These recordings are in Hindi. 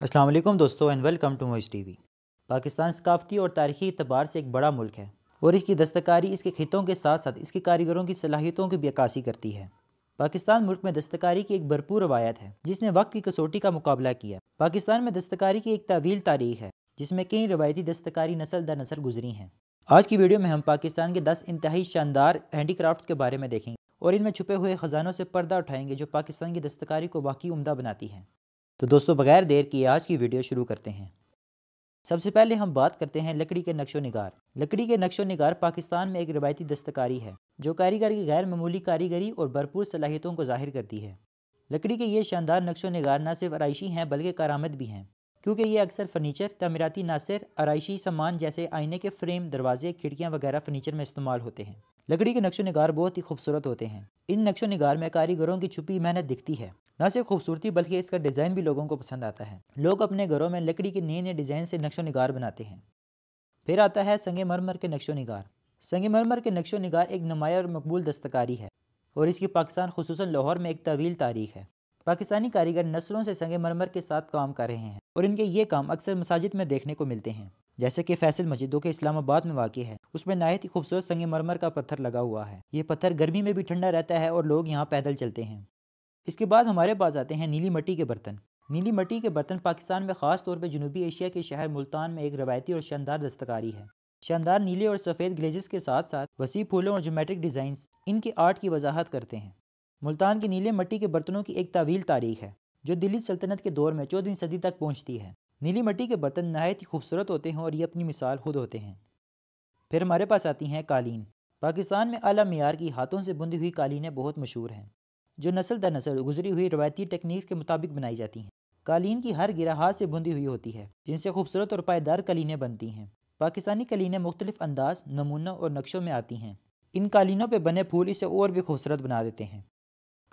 अस्सलाम वालेकुम दोस्तों and welcome to Mois TV. Pakistan सकाफ़ती और तारीख़ी एतबार से एक बड़ा मुल्क है और इसकी दस्तकारी इसके खितों के साथ साथ इसके कारीगरों की सलाहियतों की भी अक्कासी करती है। पाकिस्तान मुल्क में दस्तकारी की एक भरपूर रवायत है जिसने वक्त की कसौटी का मुकाबला किया। पाकिस्तान में दस्तकारी की एक तवील तारीख है जिसमें कई रवायती दस्तकारी नस्ल दर नस्ल गुजरी हैं। आज की वीडियो में हम पाकिस्तान के 10 इंतहाई शानदार हैंडीक्राफ्ट के बारे में देखेंगे और इनमें छुपे हुए ख़जानों से पर्दा उठाएंगे जो पाकिस्तान की दस्तकारी को वाकई उम्दा बनाती है। तो दोस्तों बगैर देर किए आज की वीडियो शुरू करते हैं। सबसे पहले हम बात करते हैं लकड़ी के नक्शो निगार। लकड़ी के नक्शो निगार पाकिस्तान में एक रवायती दस्तकारी है जो कारीगर की गैर मामूली कारीगरी और भरपूर सलाहियतों को जाहिर करती है। लकड़ी के ये शानदार नक्शो निगार न सिर्फ आराइशी हैं बल्कि करामत भी हैं क्योंकि ये अक्सर फर्नीचर, तमीराती नासिर, आराइशी सामान जैसे आईने के फ्रेम, दरवाजे, खिड़कियाँ वगैरह फर्नीचर में इस्तेमाल होते हैं। लकड़ी के नक्शो निगार बहुत ही खूबसूरत होते हैं। इन नक्शो निगार में कारीगरों की छुपी मेहनत दिखती है। न सिर्फ खूबसूरती बल्कि इसका डिज़ाइन भी लोगों को पसंद आता है। लोग अपने घरों में लकड़ी के नए नए डिज़ाइन से नक्शो निगार बनाते हैं। फिर आता है संगमरमर के नक्शो निगार। संगमरमर के नक्शो निगार एक नुमाया और मकबूल दस्तकारी है और इसकी पाकिस्तान खुसूसन लाहौर में एक तवील तारीख है। पाकिस्तानी कारीगर नस्लों से संगमरमर के साथ काम कर रहे हैं और इनके ये काम अक्सर मसाजिद में देखने को मिलते हैं, जैसे कि फैसल मस्जिद जो कि इस्लामाबाद में वाक़ है। उसमें नहायत ही खूबसूरत संगमरमर का पत्थर लगा हुआ है। ये पत्थर गर्मी में भी ठंडा रहता है और लोग यहाँ पैदल चलते हैं। इसके बाद हमारे पास आते हैं नीली मिट्टी के बर्तन। नीली मिट्टी के बर्तन पाकिस्तान में ख़ास तौर पर जनूबी एशिया के शहर मुल्तान में एक रवायती और शानदार दस्तकारी है। शानदार नीले और सफ़ेद ग्लेजेस के साथ साथ वसी फूलों और ज्योमेट्रिक डिज़ाइंस इनके आर्ट की वजाहत करते हैं। मुल्तान की नीले मिट्टी के बर्तनों की एक तावील तारीख है जो दिल्ली सल्तनत के दौर में 14वीं सदी तक पहुँचती है। नीली मिट्टी के बर्तन नहायत ही खूबसूरत होते हैं और ये अपनी मिसाल खुद होते हैं। फिर हमारे पास आती हैं कालीन। पाकिस्तान में आला मियार की हाथों से बुनी हुई कालीनें बहुत मशहूर हैं जो नस्ल दर नस्ल गुजरी हुई रवायती टेक्निक्स के मुताबिक बनाई जाती हैं। कालीन की हर गिरा हाथ से बुनी हुई होती है जिनसे खूबसूरत और पायदार कालीनें बनती हैं। पाकिस्तानी कालीनें मुख्तलिफ अंदाज, नमूना और नक्शों में आती हैं। इन कालीनों पर बने फूल इसे और भी खूबसूरत बना देते हैं।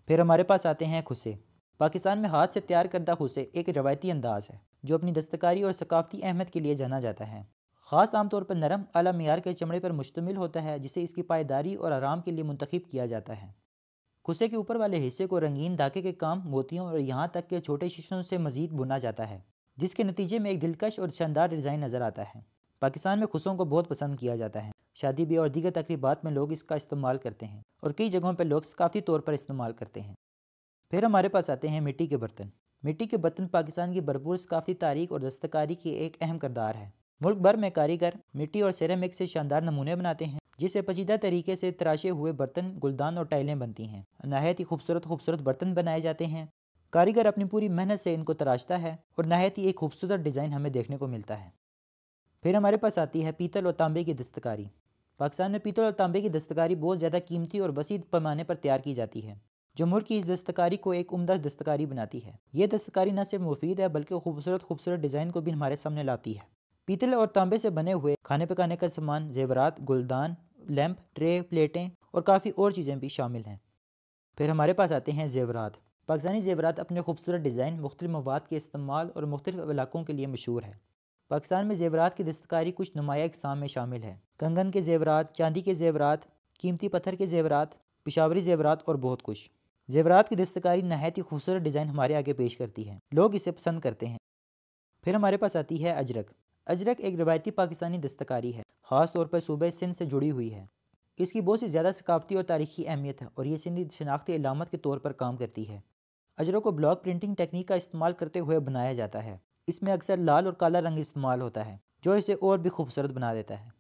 फिर हमारे पास आते हैं खुसे। पाकिस्तान में हाथ से तैयार करदा खुसे एक रवायती अंदाज है जो अपनी दस्तकारी और सकाफती अहमियत के लिए जाना जाता है। ख़ास आमतौर पर नरम आला मियार के चमड़े पर मुश्तमिल होता है जिसे इसकी पायदारी और आराम के लिए मुंतखब किया जाता है। खुसे के ऊपर वाले हिस्से को रंगीन धागे के काम, मोतियों और यहाँ तक के छोटे शीशों से मजीद बुना जाता है जिसके नतीजे में एक दिलकश और शानदार डिज़ाइन नज़र आता है। पाकिस्तान में खुसों को बहुत पसंद किया जाता है। शादी ब्याह और दीगर तकरीबात में लोग इसका इस्तेमाल करते हैं और कई जगहों पर लोग सकाफती तौर पर इस्तेमाल करते हैं। फिर हमारे पास आते हैं मिट्टी के बर्तन। मिट्टी के बर्तन पाकिस्तान की भरपूर सकाफती तारीख और दस्तकारी की एक अहम किरदार है। मुल्क भर में कारीगर मिट्टी और सेरेमिक से शानदार नमूने बनाते हैं जिससे पेचीदा तरीके से तराशे हुए बर्तन, गुलदान और टाइलें बनती हैं। नहायत ही खूबसूरत खूबसूरत बर्तन बनाए जाते हैं। कारीगर अपनी पूरी मेहनत से इनको तराशता है और नहायत ही एक खूबसूरत डिज़ाइन हमें देखने को मिलता है। फिर हमारे पास आती है पीतल और तांबे की दस्तकारी। पाकिस्तान में पीतल और तांबे की दस्तकारी बहुत ज़्यादा कीमती और वसी पैमाने पर तैयार की जाती है जो मुल्क की इस दस्तकारी को एक उम्दा दस्तकारी बनाती है। ये दस्तकारी न सिर्फ मुफीद है बल्कि खूबसूरत खूबसूरत डिज़ाइन को भी हमारे सामने लाती है। पीतल और तांबे से बने हुए खाने पकाने का सामान, जेवरात, गुलदान, लैंप, ट्रे, प्लेटें और काफ़ी और चीज़ें भी शामिल हैं। फिर हमारे पास आते हैं जेवरात। पाकिस्तानी जेवरात अपने खूबसूरत डिज़ाइन, मुख्तलिफ मवाद के इस्तेमाल और मुख्तलिफ इलाकों के लिए मशहूर है। पाकिस्तान में जेवरात की दस्तकारी कुछ नुमाया इकसाम में शामिल है। कंगन के जेवरात, चांदी के जेवरात, कीमती पत्थर के जेवरात, पिशावरी जेवरात और बहुत कुछ। जेवरात की दस्तकारी नहायत ही खूबसूरत डिज़ाइन हमारे आगे पेश करती है। लोग इसे पसंद करते हैं। फिर हमारे पास आती है अजरक। अजरक एक रवायती पाकिस्तानी दस्तकारी है, ख़ास तौर पर सूबे सिंध से जुड़ी हुई है। इसकी बहुत सी ज़्यादा सकाफती और तारीखी अहमियत है और ये सिंधी शनाख्ती अलामत के तौर पर काम करती है। अजरक को ब्लॉक प्रिंटिंग टेक्निक का इस्तेमाल करते हुए बनाया जाता है। इसमें अक्सर लाल और काला रंग इस्तेमाल होता है जो इसे और भी खूबसूरत बना देता है।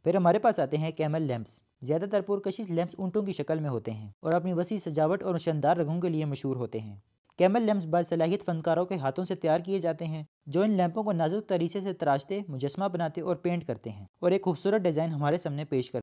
फिर हमारे पास आते हैं कैमल लैंप्स। ज़्यादातर पुरकशिश लैंप्स ऊँटों की शक्ल में होते हैं और अपनी वसी सजावट और शानदार रंगों के लिए मशहूर होते हैं। कैमल लैंप्स बासलाहियत फनकारों के हाथों से तैयार किए जाते हैं जो इन लैंपों को नाजुक तरीके से तराशते, मुजस्मा बनाते और पेंट करते हैं और एक खूबसूरत डिज़ाइन हमारे सामने पेश करते हैं।